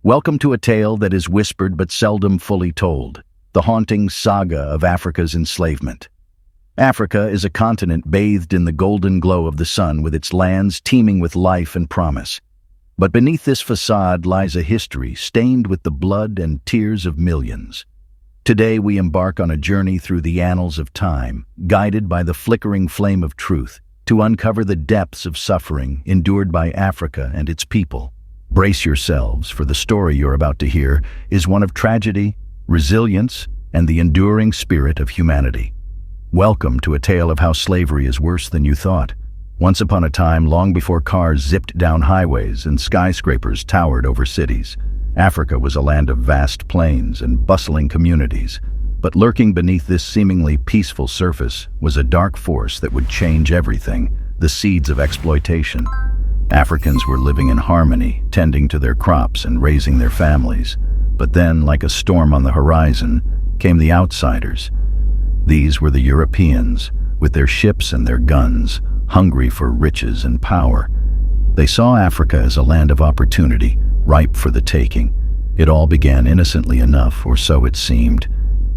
Welcome to a tale that is whispered but seldom fully told, the haunting saga of Africa's enslavement. Africa is a continent bathed in the golden glow of the sun, with its lands teeming with life and promise. But beneath this facade lies a history stained with the blood and tears of millions. Today we embark on a journey through the annals of time, guided by the flickering flame of truth, to uncover the depths of suffering endured by Africa and its people. Brace yourselves, for the story you're about to hear is one of tragedy, resilience, and the enduring spirit of humanity. Welcome to a tale of how slavery is worse than you thought. Once upon a time, long before cars zipped down highways and skyscrapers towered over cities, Africa was a land of vast plains and bustling communities. But lurking beneath this seemingly peaceful surface was a dark force that would change everything: the seeds of exploitation. Africans were living in harmony, tending to their crops and raising their families. But then, like a storm on the horizon, came the outsiders. These were the Europeans, with their ships and their guns, hungry for riches and power. They saw Africa as a land of opportunity, ripe for the taking. It all began innocently enough, or so it seemed.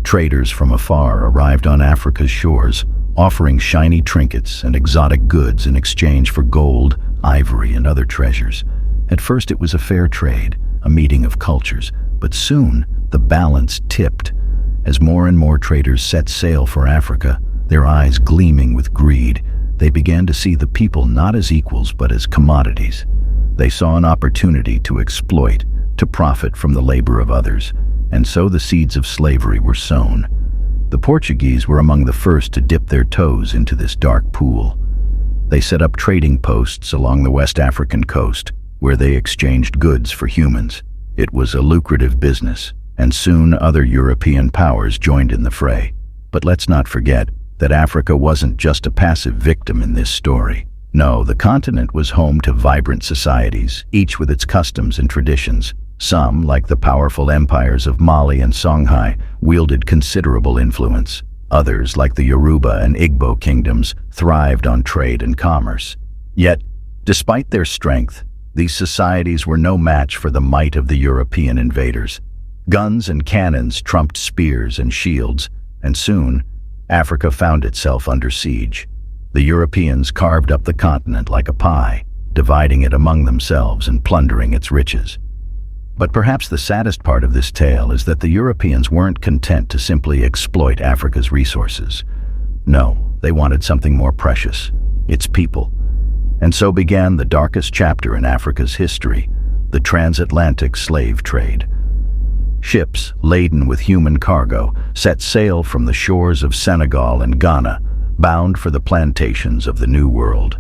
Traders from afar arrived on Africa's shores, offering shiny trinkets and exotic goods in exchange for gold, ivory, and other treasures. At first it was a fair trade, a meeting of cultures, but soon the balance tipped. As more and more traders set sail for Africa, their eyes gleaming with greed, they began to see the people not as equals but as commodities. They saw an opportunity to exploit, to profit from the labor of others, and so the seeds of slavery were sown. The Portuguese were among the first to dip their toes into this dark pool. They set up trading posts along the West African coast, where they exchanged goods for humans. It was a lucrative business, and soon other European powers joined in the fray. But let's not forget that Africa wasn't just a passive victim in this story. No, the continent was home to vibrant societies, each with its customs and traditions. Some, like the powerful empires of Mali and Songhai, wielded considerable influence. Others, like the Yoruba and Igbo kingdoms, thrived on trade and commerce. Yet, despite their strength, these societies were no match for the might of the European invaders. Guns and cannons trumped spears and shields, and soon, Africa found itself under siege. The Europeans carved up the continent like a pie, dividing it among themselves and plundering its riches. But perhaps the saddest part of this tale is that the Europeans weren't content to simply exploit Africa's resources. No, they wanted something more precious: its people. And so began the darkest chapter in Africa's history, the transatlantic slave trade. Ships laden with human cargo set sail from the shores of Senegal and Ghana, bound for the plantations of the New World.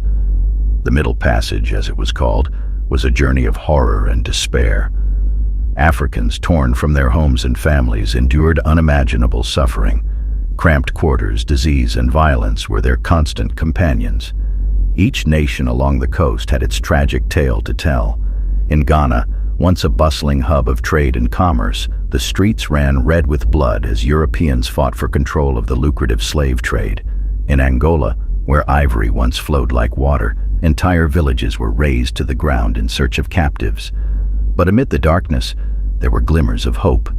The Middle Passage, as it was called, was a journey of horror and despair. Africans torn from their homes and families endured unimaginable suffering. Cramped quarters, disease, and violence were their constant companions. Each nation along the coast had its tragic tale to tell. In Ghana, once a bustling hub of trade and commerce, the streets ran red with blood as Europeans fought for control of the lucrative slave trade. In Angola, where ivory once flowed like water, entire villages were razed to the ground in search of captives. But amid the darkness, there were glimmers of hope.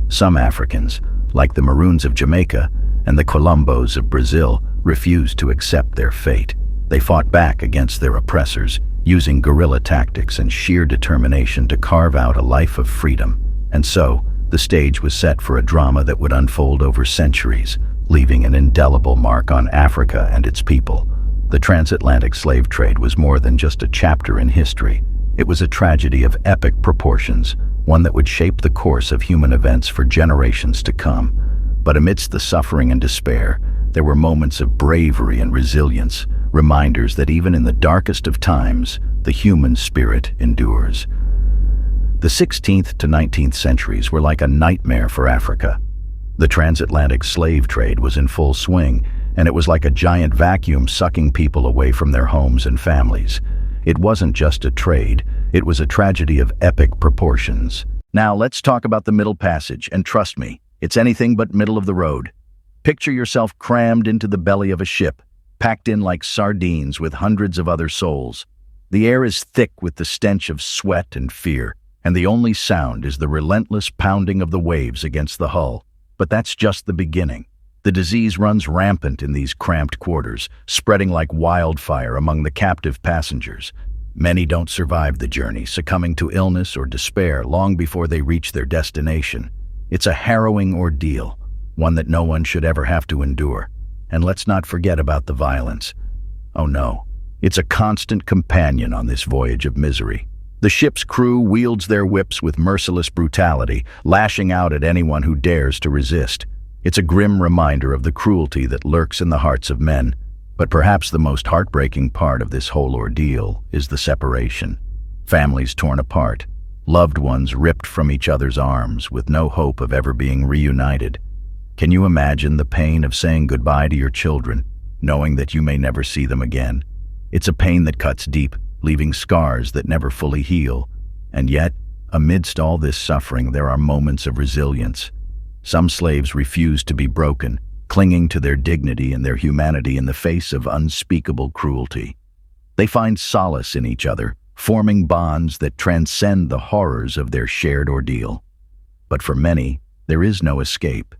Some Africans, like the Maroons of Jamaica and the Colombos of Brazil, refused to accept their fate. They fought back against their oppressors, using guerrilla tactics and sheer determination to carve out a life of freedom. And so, the stage was set for a drama that would unfold over centuries, leaving an indelible mark on Africa and its people. The transatlantic slave trade was more than just a chapter in history. It was a tragedy of epic proportions, one that would shape the course of human events for generations to come. But amidst the suffering and despair, there were moments of bravery and resilience, reminders that even in the darkest of times, the human spirit endures. The 16th to 19th centuries were like a nightmare for Africa. The transatlantic slave trade was in full swing, and it was like a giant vacuum sucking people away from their homes and families. It wasn't just a trade, it was a tragedy of epic proportions. Now let's talk about the Middle Passage, and trust me, it's anything but middle of the road. Picture yourself crammed into the belly of a ship, packed in like sardines with hundreds of other souls. The air is thick with the stench of sweat and fear, and the only sound is the relentless pounding of the waves against the hull. But that's just the beginning. The disease runs rampant in these cramped quarters, spreading like wildfire among the captive passengers. Many don't survive the journey, succumbing to illness or despair long before they reach their destination. It's a harrowing ordeal, one that no one should ever have to endure. And let's not forget about the violence. Oh no, it's a constant companion on this voyage of misery. The ship's crew wields their whips with merciless brutality, lashing out at anyone who dares to resist. It's a grim reminder of the cruelty that lurks in the hearts of men. But perhaps the most heartbreaking part of this whole ordeal is the separation. Families torn apart, loved ones ripped from each other's arms with no hope of ever being reunited. Can you imagine the pain of saying goodbye to your children, knowing that you may never see them again? It's a pain that cuts deep, leaving scars that never fully heal. And yet, amidst all this suffering, there are moments of resilience. Some slaves refuse to be broken, clinging to their dignity and their humanity in the face of unspeakable cruelty. They find solace in each other, forming bonds that transcend the horrors of their shared ordeal. But for many, there is no escape.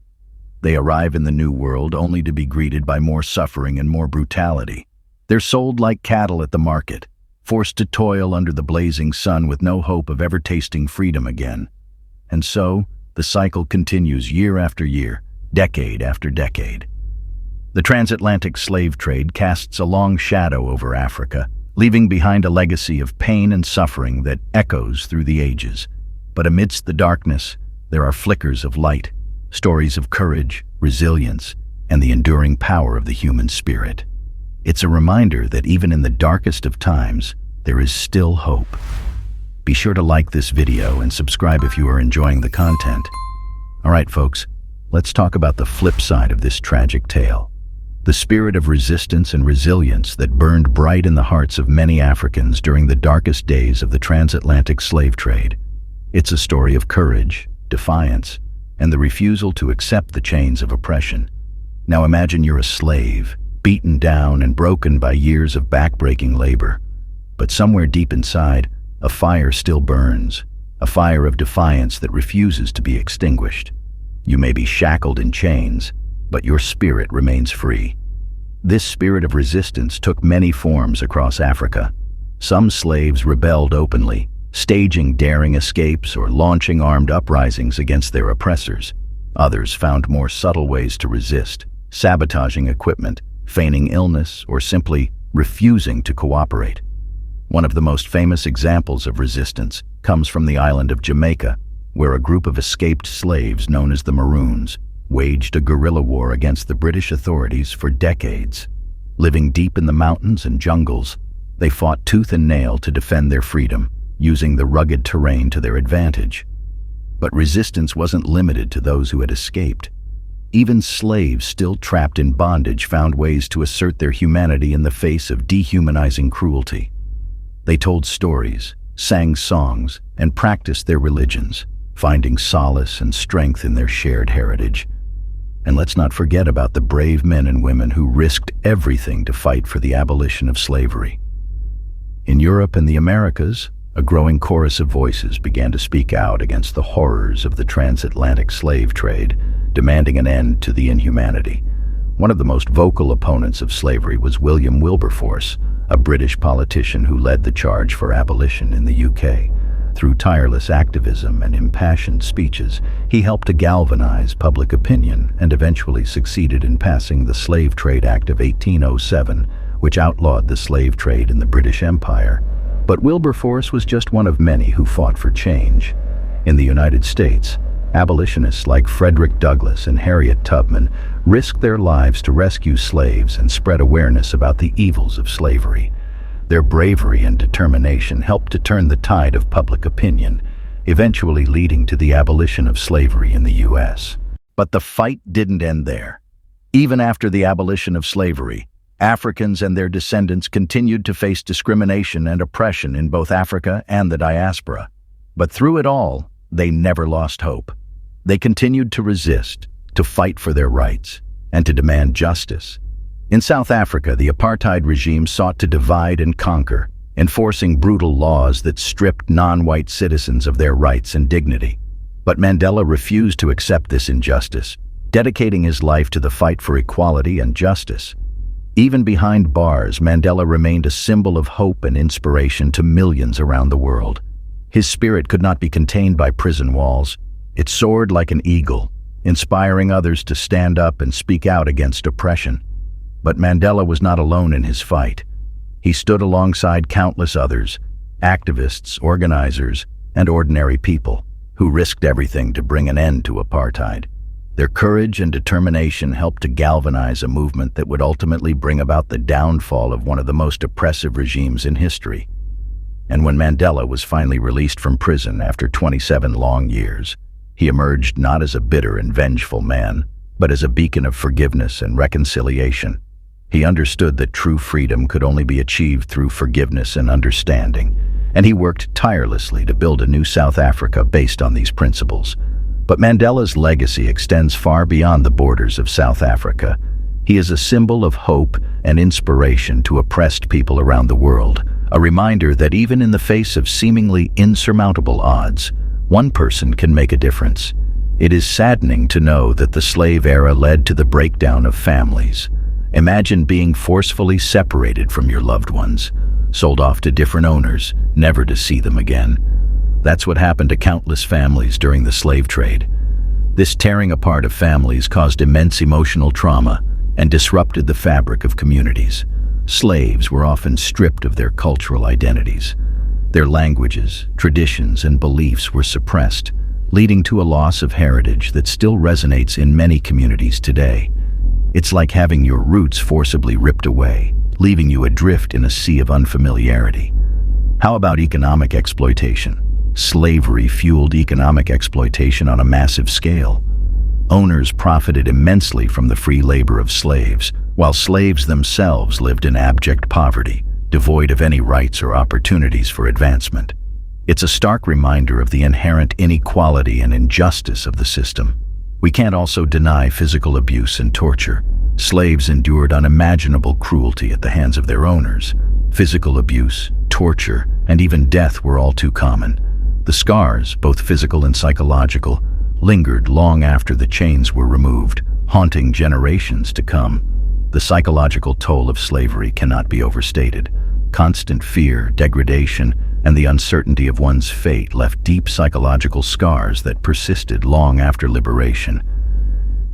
They arrive in the new world only to be greeted by more suffering and more brutality. They're sold like cattle at the market, forced to toil under the blazing sun with no hope of ever tasting freedom again. And so, the cycle continues year after year, decade after decade. The transatlantic slave trade casts a long shadow over Africa, leaving behind a legacy of pain and suffering that echoes through the ages. But amidst the darkness, there are flickers of light, stories of courage, resilience, and the enduring power of the human spirit. It's a reminder that even in the darkest of times, there is still hope. Be sure to like this video and subscribe if you are enjoying the content. All right, folks, let's talk about the flip side of this tragic tale. The spirit of resistance and resilience that burned bright in the hearts of many Africans during the darkest days of the transatlantic slave trade. It's a story of courage, defiance, and the refusal to accept the chains of oppression. Now imagine you're a slave, beaten down and broken by years of backbreaking labor. But somewhere deep inside, a fire still burns, a fire of defiance that refuses to be extinguished. You may be shackled in chains, but your spirit remains free. This spirit of resistance took many forms across Africa. Some slaves rebelled openly, staging daring escapes or launching armed uprisings against their oppressors. Others found more subtle ways to resist, sabotaging equipment, feigning illness, or simply refusing to cooperate. One of the most famous examples of resistance comes from the island of Jamaica, where a group of escaped slaves known as the Maroons waged a guerrilla war against the British authorities for decades. Living deep in the mountains and jungles, they fought tooth and nail to defend their freedom, using the rugged terrain to their advantage. But resistance wasn't limited to those who had escaped. Even slaves still trapped in bondage found ways to assert their humanity in the face of dehumanizing cruelty. They told stories, sang songs, and practiced their religions, finding solace and strength in their shared heritage. And let's not forget about the brave men and women who risked everything to fight for the abolition of slavery. In Europe and the Americas, a growing chorus of voices began to speak out against the horrors of the transatlantic slave trade, demanding an end to the inhumanity. One of the most vocal opponents of slavery was William Wilberforce, a British politician who led the charge for abolition in the UK. Through tireless activism and impassioned speeches, he helped to galvanize public opinion and eventually succeeded in passing the Slave Trade Act of 1807, which outlawed the slave trade in the British Empire. But Wilberforce was just one of many who fought for change. In the United States, abolitionists like Frederick Douglass and Harriet Tubman risked their lives to rescue slaves and spread awareness about the evils of slavery. Their bravery and determination helped to turn the tide of public opinion, eventually leading to the abolition of slavery in the U.S. But the fight didn't end there. Even after the abolition of slavery, Africans and their descendants continued to face discrimination and oppression in both Africa and the diaspora. But through it all, they never lost hope. They continued to resist, to fight for their rights, and to demand justice. In South Africa, the apartheid regime sought to divide and conquer, enforcing brutal laws that stripped non-white citizens of their rights and dignity. But Mandela refused to accept this injustice, dedicating his life to the fight for equality and justice. Even behind bars, Mandela remained a symbol of hope and inspiration to millions around the world. His spirit could not be contained by prison walls. It soared like an eagle, inspiring others to stand up and speak out against oppression. But Mandela was not alone in his fight. He stood alongside countless others, activists, organizers, and ordinary people, who risked everything to bring an end to apartheid. Their courage and determination helped to galvanize a movement that would ultimately bring about the downfall of one of the most oppressive regimes in history. And when Mandela was finally released from prison after 27 long years, he emerged not as a bitter and vengeful man, but as a beacon of forgiveness and reconciliation. He understood that true freedom could only be achieved through forgiveness and understanding, and he worked tirelessly to build a new South Africa based on these principles. But Mandela's legacy extends far beyond the borders of South Africa. He is a symbol of hope and inspiration to oppressed people around the world, a reminder that even in the face of seemingly insurmountable odds, one person can make a difference. It is saddening to know that the slave era led to the breakdown of families. Imagine being forcefully separated from your loved ones, sold off to different owners, never to see them again. That's what happened to countless families during the slave trade. This tearing apart of families caused immense emotional trauma and disrupted the fabric of communities. Slaves were often stripped of their cultural identities. Their languages, traditions, and beliefs were suppressed, leading to a loss of heritage that still resonates in many communities today. It's like having your roots forcibly ripped away, leaving you adrift in a sea of unfamiliarity. How about economic exploitation? Slavery fueled economic exploitation on a massive scale. Owners profited immensely from the free labor of slaves, while slaves themselves lived in abject poverty, devoid of any rights or opportunities for advancement. It's a stark reminder of the inherent inequality and injustice of the system. We can't also deny physical abuse and torture. Slaves endured unimaginable cruelty at the hands of their owners. Physical abuse, torture, and even death were all too common. The scars, both physical and psychological, lingered long after the chains were removed, haunting generations to come. The psychological toll of slavery cannot be overstated. Constant fear, degradation, and the uncertainty of one's fate left deep psychological scars that persisted long after liberation.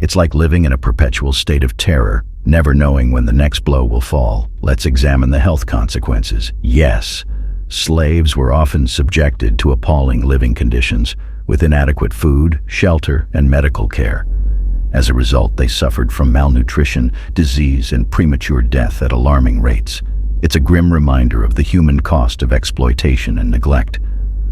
It's like living in a perpetual state of terror, never knowing when the next blow will fall. Let's examine the health consequences. Yes, slaves were often subjected to appalling living conditions, with inadequate food, shelter, and medical care. As a result, they suffered from malnutrition, disease, and premature death at alarming rates. It's a grim reminder of the human cost of exploitation and neglect.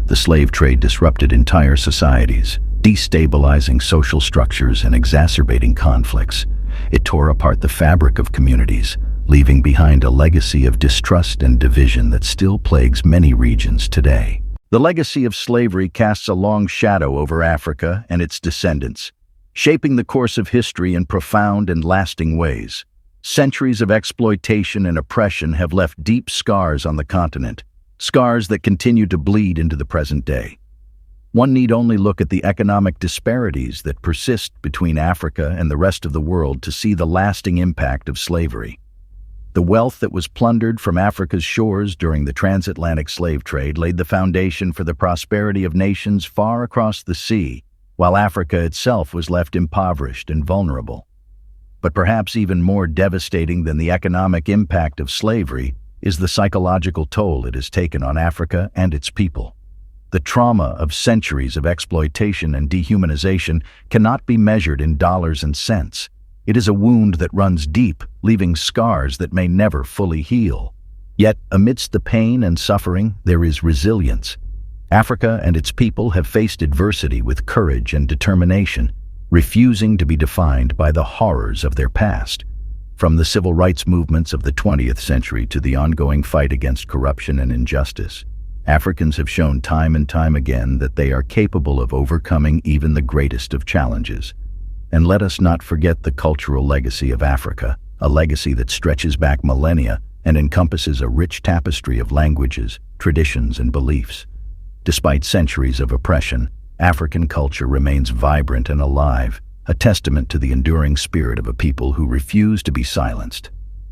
The slave trade disrupted entire societies, destabilizing social structures and exacerbating conflicts. It tore apart the fabric of communities, leaving behind a legacy of distrust and division that still plagues many regions today. The legacy of slavery casts a long shadow over Africa and its descendants, shaping the course of history in profound and lasting ways. Centuries of exploitation and oppression have left deep scars on the continent, scars that continue to bleed into the present day. One need only look at the economic disparities that persist between Africa and the rest of the world to see the lasting impact of slavery. The wealth that was plundered from Africa's shores during the transatlantic slave trade laid the foundation for the prosperity of nations far across the sea, while Africa itself was left impoverished and vulnerable. But perhaps even more devastating than the economic impact of slavery is the psychological toll it has taken on Africa and its people. The trauma of centuries of exploitation and dehumanization cannot be measured in dollars and cents. It is a wound that runs deep, leaving scars that may never fully heal. Yet, amidst the pain and suffering, there is resilience. Africa and its people have faced adversity with courage and determination, refusing to be defined by the horrors of their past. From the civil rights movements of the 20th century to the ongoing fight against corruption and injustice, Africans have shown time and time again that they are capable of overcoming even the greatest of challenges. And let us not forget the cultural legacy of Africa, a legacy that stretches back millennia and encompasses a rich tapestry of languages, traditions, and beliefs. Despite centuries of oppression, African culture remains vibrant and alive, a testament to the enduring spirit of a people who refuse to be silenced.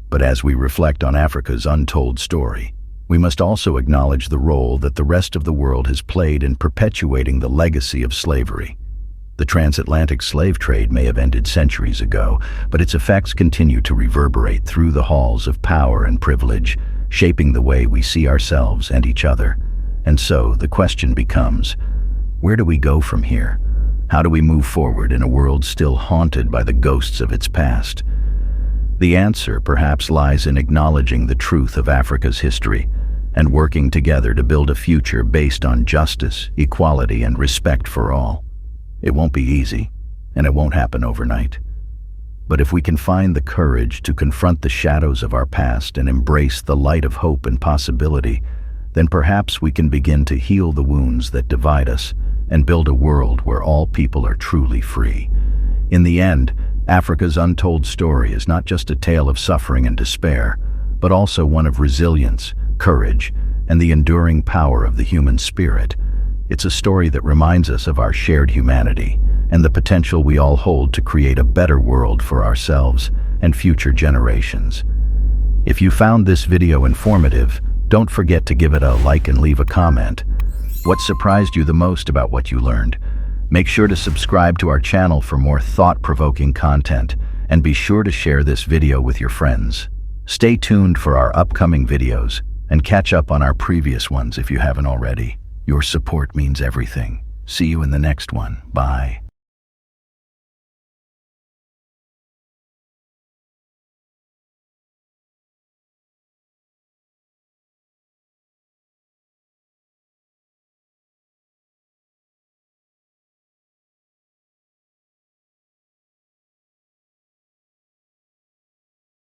But as we reflect on Africa's untold story, we must also acknowledge the role that the rest of the world has played in perpetuating the legacy of slavery. The transatlantic slave trade may have ended centuries ago, but its effects continue to reverberate through the halls of power and privilege, shaping the way we see ourselves and each other. And so, the question becomes, where do we go from here? How do we move forward in a world still haunted by the ghosts of its past? The answer perhaps lies in acknowledging the truth of Africa's history and working together to build a future based on justice, equality, and respect for all. It won't be easy, and it won't happen overnight. But if we can find the courage to confront the shadows of our past and embrace the light of hope and possibility, then perhaps we can begin to heal the wounds that divide us and build a world where all people are truly free. In the end, Africa's untold story is not just a tale of suffering and despair, but also one of resilience, courage, and the enduring power of the human spirit. It's a story that reminds us of our shared humanity and the potential we all hold to create a better world for ourselves and future generations. If you found this video informative, don't forget to give it a like and leave a comment. What surprised you the most about what you learned? Make sure to subscribe to our channel for more thought-provoking content, and be sure to share this video with your friends. Stay tuned for our upcoming videos, and catch up on our previous ones if you haven't already. Your support means everything. See you in the next one. Bye.